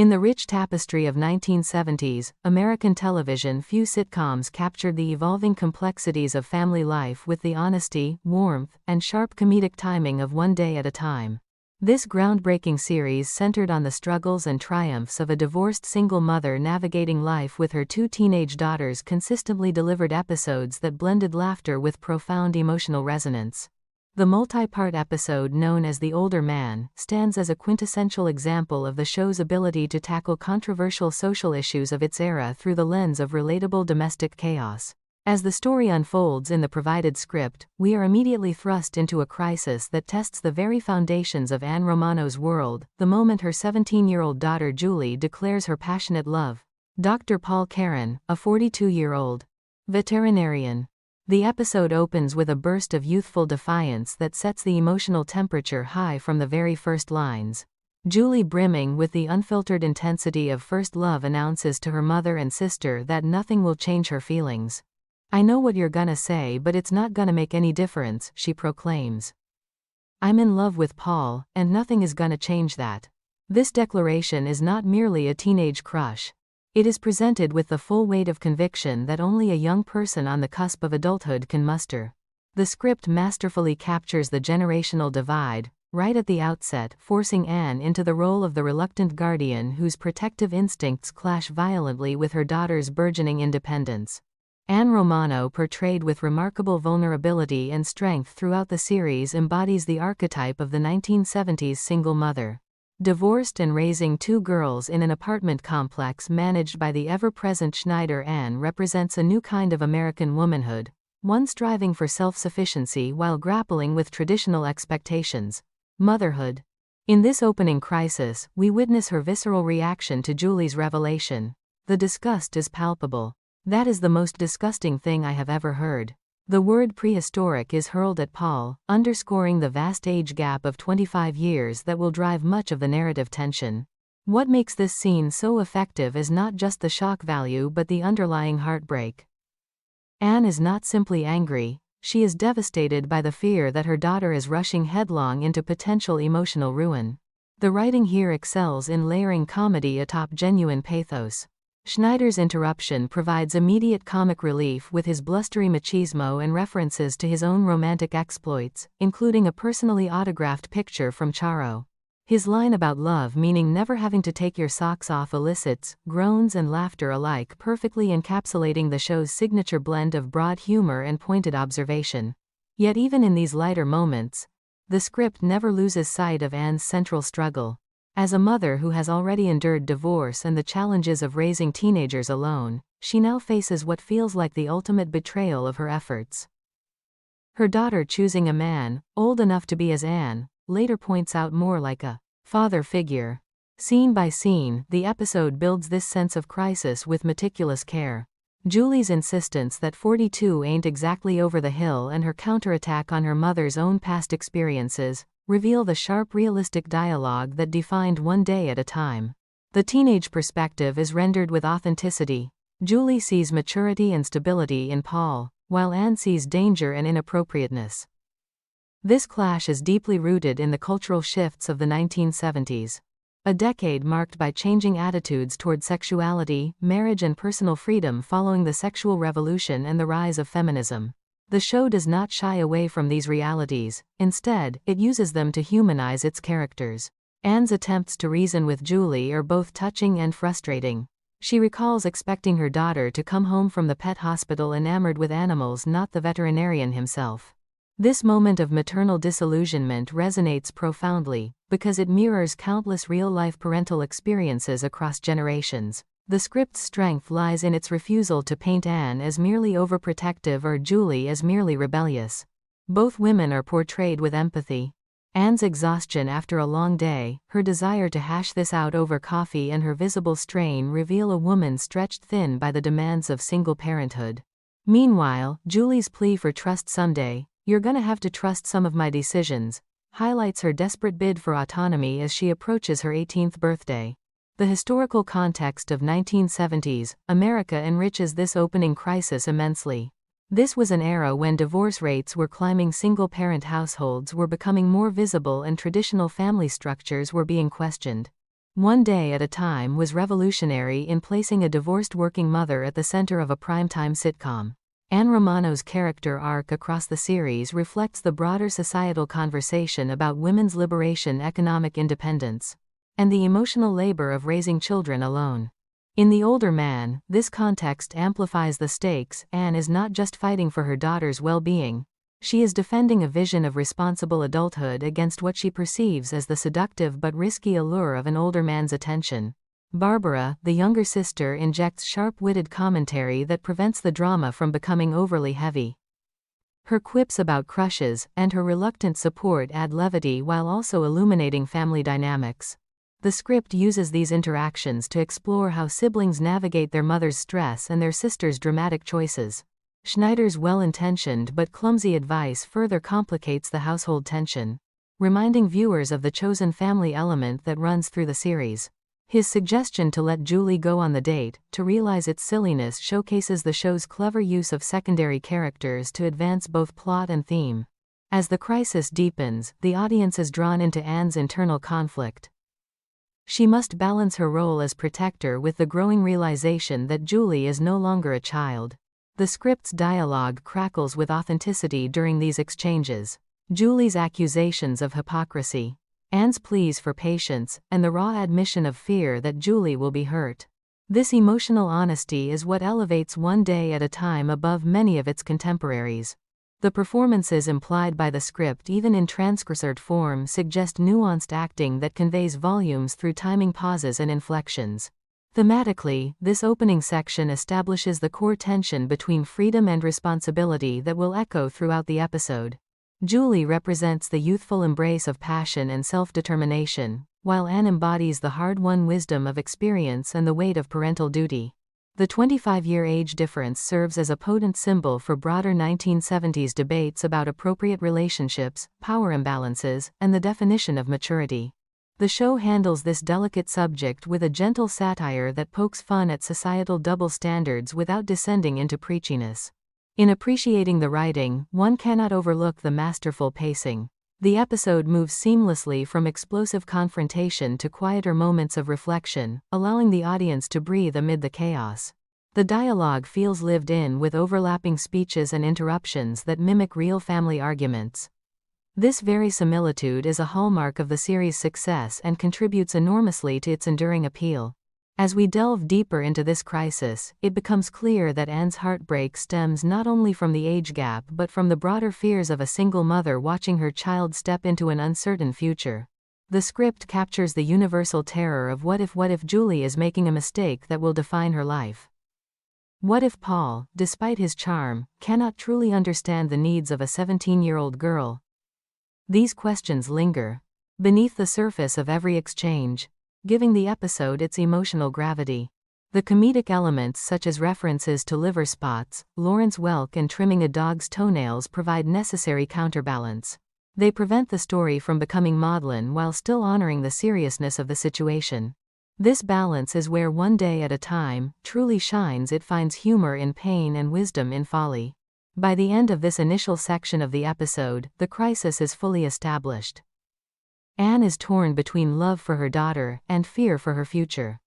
In the rich tapestry of 1970s American television, few sitcoms captured the evolving complexities of family life with the honesty, warmth, and sharp comedic timing of One Day at a Time. This groundbreaking series centered on the struggles and triumphs of a divorced single mother navigating life with her two teenage daughters. Consistently delivered episodes that blended laughter with profound emotional resonance. The multi-part episode known as The Older Man stands as a quintessential example of the show's ability to tackle controversial social issues of its era through the lens of relatable domestic chaos. As the story unfolds in the provided script, we are immediately thrust into a crisis that tests the very foundations of Anne Romano's world, the moment her 17-year-old daughter Julie declares her passionate love. Dr. Paul Caron, a 42-year-old veterinarian. The episode opens with a burst of youthful defiance that sets the emotional temperature high from the very first lines. Julie, brimming with the unfiltered intensity of first love, announces to her mother and sister that nothing will change her feelings. "I know what you're gonna say, but it's not gonna make any difference," she proclaims. "I'm in love with Paul, and nothing is gonna change that." This declaration is not merely a teenage crush. It is presented with the full weight of conviction that only a young person on the cusp of adulthood can muster. The script masterfully captures the generational divide, right at the outset, forcing Anne into the role of the reluctant guardian whose protective instincts clash violently with her daughter's burgeoning independence. Anne Romano, portrayed with remarkable vulnerability and strength throughout the series, embodies the archetype of the 1970s single mother. Divorced and raising two girls in an apartment complex managed by the ever-present Schneider, Anne represents a new kind of American womanhood, one striving for self-sufficiency while grappling with traditional expectations. Motherhood. In this opening crisis, we witness her visceral reaction to Julie's revelation. The disgust is palpable. "That is the most disgusting thing I have ever heard." The word prehistoric is hurled at Paul, underscoring the vast age gap of 25 years that will drive much of the narrative tension. What makes this scene so effective is not just the shock value but the underlying heartbreak. Anne is not simply angry, she is devastated by the fear that her daughter is rushing headlong into potential emotional ruin. The writing here excels in layering comedy atop genuine pathos. Schneider's interruption provides immediate comic relief with his blustery machismo and references to his own romantic exploits, including a personally autographed picture from Charo. His line about love meaning never having to take your socks off elicits groans and laughter alike, perfectly encapsulating the show's signature blend of broad humor and pointed observation. Yet even in these lighter moments, the script never loses sight of Anne's central struggle. As a mother who has already endured divorce and the challenges of raising teenagers alone, she now faces what feels like the ultimate betrayal of her efforts. Her daughter choosing a man, old enough to be, as Anne later points out, more like a father figure. Scene by scene, the episode builds this sense of crisis with meticulous care. Julie's insistence that 42 ain't exactly over the hill and her counterattack on her mother's own past experiences reveal the sharp, realistic dialogue that defined One Day at a Time. The teenage perspective is rendered with authenticity. Julie sees maturity and stability in Paul, while Anne sees danger and inappropriateness. This clash is deeply rooted in the cultural shifts of the 1970s. A decade marked by changing attitudes toward sexuality, marriage and personal freedom following the sexual revolution and the rise of feminism. The show does not shy away from these realities, instead, it uses them to humanize its characters. Anne's attempts to reason with Julie are both touching and frustrating. She recalls expecting her daughter to come home from the pet hospital enamored with animals, not the veterinarian himself. This moment of maternal disillusionment resonates profoundly, because it mirrors countless real-life parental experiences across generations. The script's strength lies in its refusal to paint Anne as merely overprotective or Julie as merely rebellious. Both women are portrayed with empathy. Anne's exhaustion after a long day, her desire to hash this out over coffee, and her visible strain reveal a woman stretched thin by the demands of single parenthood. Meanwhile, Julie's plea for trust someday, "You're gonna have to trust some of my decisions," highlights her desperate bid for autonomy as she approaches her 18th birthday. The historical context of 1970s America enriches this opening crisis immensely. This was an era when divorce rates were climbing, single-parent households were becoming more visible, and traditional family structures were being questioned. One Day at a Time was revolutionary in placing a divorced working mother at the center of a primetime sitcom. Anne Romano's character arc across the series reflects the broader societal conversation about women's liberation, economic independence, and the emotional labor of raising children alone. In The Older Man, this context amplifies the stakes. Anne is not just fighting for her daughter's well-being. She is defending a vision of responsible adulthood against what she perceives as the seductive but risky allure of an older man's attention. Barbara, the younger sister, injects sharp-witted commentary that prevents the drama from becoming overly heavy. Her quips about crushes and her reluctant support add levity while also illuminating family dynamics. The script uses these interactions to explore how siblings navigate their mother's stress and their sister's dramatic choices. Schneider's well-intentioned but clumsy advice further complicates the household tension, reminding viewers of the chosen family element that runs through the series. His suggestion to let Julie go on the date, to realize its silliness, showcases the show's clever use of secondary characters to advance both plot and theme. As the crisis deepens, the audience is drawn into Anne's internal conflict. She must balance her role as protector with the growing realization that Julie is no longer a child. The script's dialogue crackles with authenticity during these exchanges. Julie's accusations of hypocrisy, Anne's pleas for patience, and the raw admission of fear that Julie will be hurt. This emotional honesty is what elevates One Day at a Time above many of its contemporaries. The performances implied by the script, even in transcribed form, suggest nuanced acting that conveys volumes through timing, pauses, and inflections. Thematically, this opening section establishes the core tension between freedom and responsibility that will echo throughout the episode. Julie represents the youthful embrace of passion and self-determination, while Anne embodies the hard-won wisdom of experience and the weight of parental duty. The 25-year age difference serves as a potent symbol for broader 1970s debates about appropriate relationships, power imbalances, and the definition of maturity. The show handles this delicate subject with a gentle satire that pokes fun at societal double standards without descending into preachiness. In appreciating the writing, one cannot overlook the masterful pacing. The episode moves seamlessly from explosive confrontation to quieter moments of reflection, allowing the audience to breathe amid the chaos. The dialogue feels lived in, with overlapping speeches and interruptions that mimic real family arguments. This verisimilitude is a hallmark of the series' success and contributes enormously to its enduring appeal. As we delve deeper into this crisis, it becomes clear that Anne's heartbreak stems not only from the age gap but from the broader fears of a single mother watching her child step into an uncertain future. The script captures the universal terror of what if Julie is making a mistake that will define her life? What if Paul, despite his charm, cannot truly understand the needs of a 17-year-old girl? These questions linger beneath the surface of every exchange, giving the episode its emotional gravity. The comedic elements, such as references to liver spots, Lawrence Welk, and trimming a dog's toenails, provide necessary counterbalance. They prevent the story from becoming maudlin while still honoring the seriousness of the situation. This balance is where One Day at a Time truly shines. It finds humor in pain and wisdom in folly. By the end of this initial section of the episode, the crisis is fully established. Anne is torn between love for her daughter and fear for her future.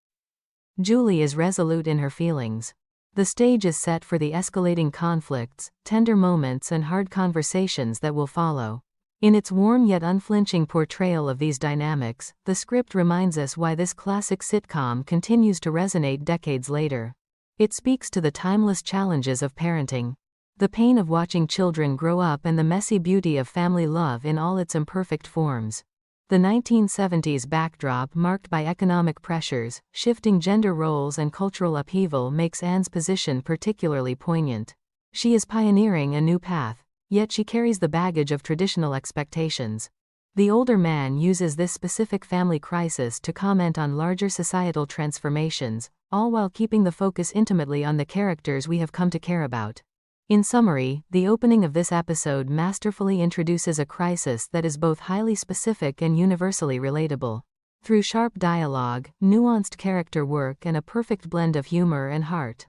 Julie is resolute in her feelings. The stage is set for the escalating conflicts, tender moments, and hard conversations that will follow. In its warm yet unflinching portrayal of these dynamics, the script reminds us why this classic sitcom continues to resonate decades later. It speaks to the timeless challenges of parenting, the pain of watching children grow up, and the messy beauty of family love in all its imperfect forms. The 1970s backdrop, marked by economic pressures, shifting gender roles, and cultural upheaval, makes Anne's position particularly poignant. She is pioneering a new path, yet she carries the baggage of traditional expectations. The Older Man uses this specific family crisis to comment on larger societal transformations, all while keeping the focus intimately on the characters we have come to care about. In summary, the opening of this episode masterfully introduces a crisis that is both highly specific and universally relatable. Through sharp dialogue, nuanced character work, and a perfect blend of humor and heart,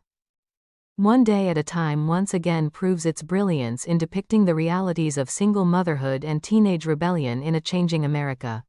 One Day at a Time once again proves its brilliance in depicting the realities of single motherhood and teenage rebellion in a changing America.